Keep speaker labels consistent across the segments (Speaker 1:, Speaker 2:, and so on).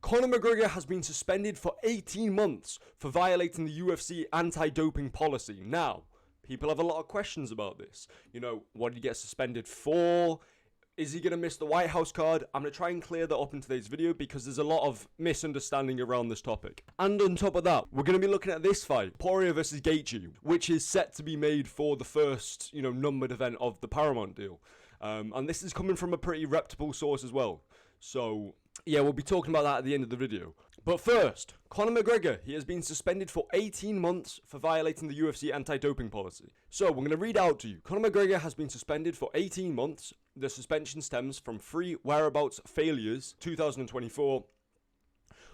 Speaker 1: Conor McGregor has been suspended for 18 months for violating the UFC anti-doping policy. Now, people have a lot of questions about this. You know, what did he get suspended for? Is he going to miss the White House card? I'm going to try and clear that up in today's video because there's a lot of misunderstanding around this topic. And on top of that, we're going to be looking at this fight, Topuria versus Gaethje, which is set to be made for the first, numbered event of the Paramount deal. And this is coming from a pretty reputable source as well. So, yeah, we'll be talking about that at the end of the video. But first, Conor McGregor, he has been suspended for 18 months for violating the UFC anti-doping policy. So, we're going to read out to you. Conor McGregor has been suspended for 18 months. The suspension stems from 3 whereabouts failures, 2024,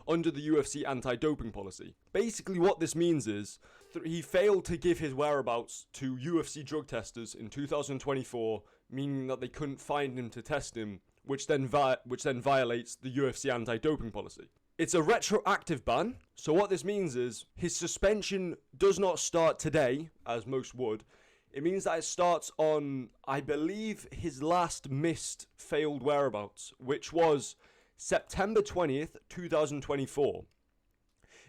Speaker 1: under the UFC anti-doping policy. Basically what this means is he failed to give his whereabouts to UFC drug testers in 2024, meaning that they couldn't find him to test him, which then violates the UFC anti-doping policy. It's a retroactive ban, so what this means is his suspension does not start today, as most would. It means that it starts on, I believe, his last missed failed whereabouts, which was September 20th, 2024.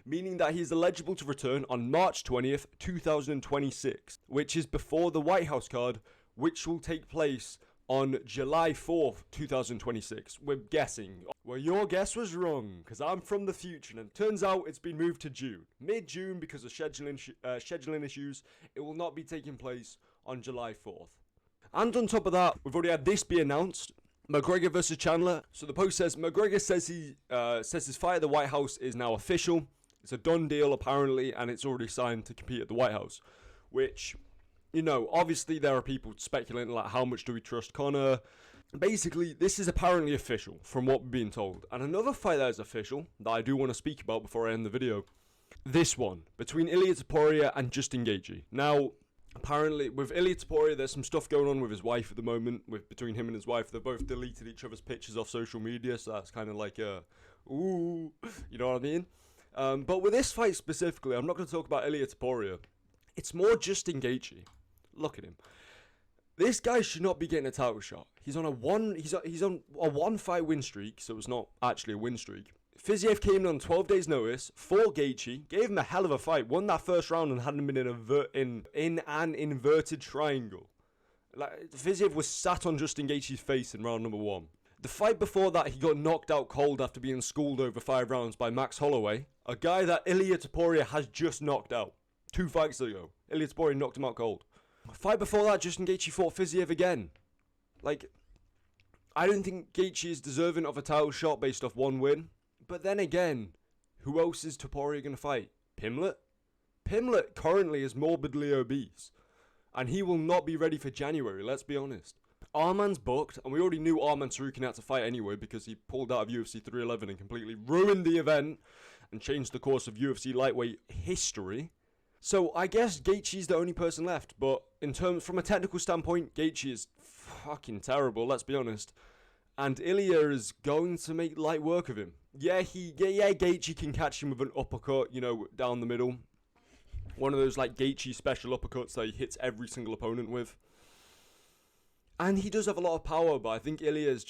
Speaker 1: Meaning that he's eligible to return on March 20th, 2026, which is before the White House card, which will take place on July 4th, 2026. We're guessing. Well, your guess was wrong, because I'm from the future, and it turns out it's been moved to June. Mid-June, because of scheduling issues, it will not be taking place on July 4th. And on top of that, we've already had this be announced. McGregor versus Chandler. So the post says, McGregor says his fight at the White House is now official. It's a done deal, apparently, and it's already signed to compete at the White House. Which, obviously there are people speculating, like, how much do we trust Conor? Basically, this is apparently official, from what we're being told. And another fight that is official, that I do want to speak about before I end the video, this one, between Ilia Topuria and Justin Gaethje. Now, apparently, with Ilia Topuria, there's some stuff going on with his wife at the moment, between him and his wife. They've both deleted each other's pictures off social media, so that's kind of like ooh, you know what I mean? But with this fight specifically, I'm not going to talk about Ilia Topuria. It's more Justin Gaethje. Look at him. This guy should not be getting a title shot. He's on a one fight win streak, so it's not actually a win streak. Fiziev came in on 12 days notice for Gaethje, gave him a hell of a fight, won that first round and had him in an inverted triangle. Like, Fiziev was sat on Justin Gaethje's face in round number 1. The fight before that, he got knocked out cold after being schooled over 5 rounds by Max Holloway, a guy that Ilia Topuria has just knocked out 2 fights ago. Ilia Topuria knocked him out cold. Fight before that, Justin Gaethje fought Fiziev again. Like, I don't think Gaethje is deserving of a title shot based off 1 win. But then again, who else is Topuria going to fight? Pimlet? Pimlet currently is morbidly obese. And he will not be ready for January, let's be honest. Arman's booked, and we already knew Arman Tsarukyan had to fight anyway because he pulled out of UFC 311 and completely ruined the event and changed the course of UFC lightweight history. So I guess Gaethje's the only person left, but from a technical standpoint, Gaethje is fucking terrible, let's be honest. And Ilia is going to make light work of him. Yeah, Gaethje can catch him with an uppercut, down the middle. One of those, like, Gaethje special uppercuts that he hits every single opponent with. And he does have a lot of power, but I think Ilia's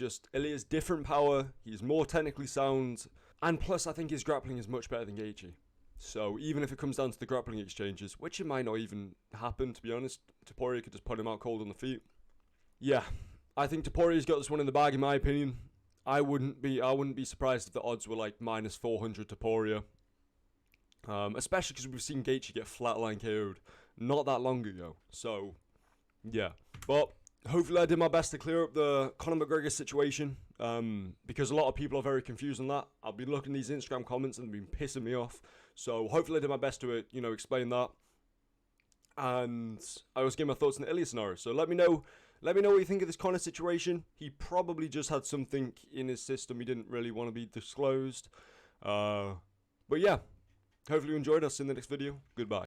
Speaker 1: different power. He's more technically sound. And plus, I think his grappling is much better than Gaethje. So even if it comes down to the grappling exchanges, which it might not even happen, to be honest, Topuria could just put him out cold on the feet. Yeah, I think Topuria's got this one in the bag, in my opinion. I wouldn't be surprised if the odds were like minus 400 Topuria. Especially because we've seen Gaethje get flatline KO'd not that long ago. So, yeah. But hopefully I did my best to clear up the Conor McGregor situation. Because a lot of people are very confused on that. I've been looking at these Instagram comments and they've been pissing me off. So hopefully I did my best to, explain that. And I was giving my thoughts on the Ilia scenario. So let me know what you think of this Conor situation. He probably just had something in his system he didn't really want to be disclosed. But yeah, hopefully you enjoyed us in the next video. Goodbye.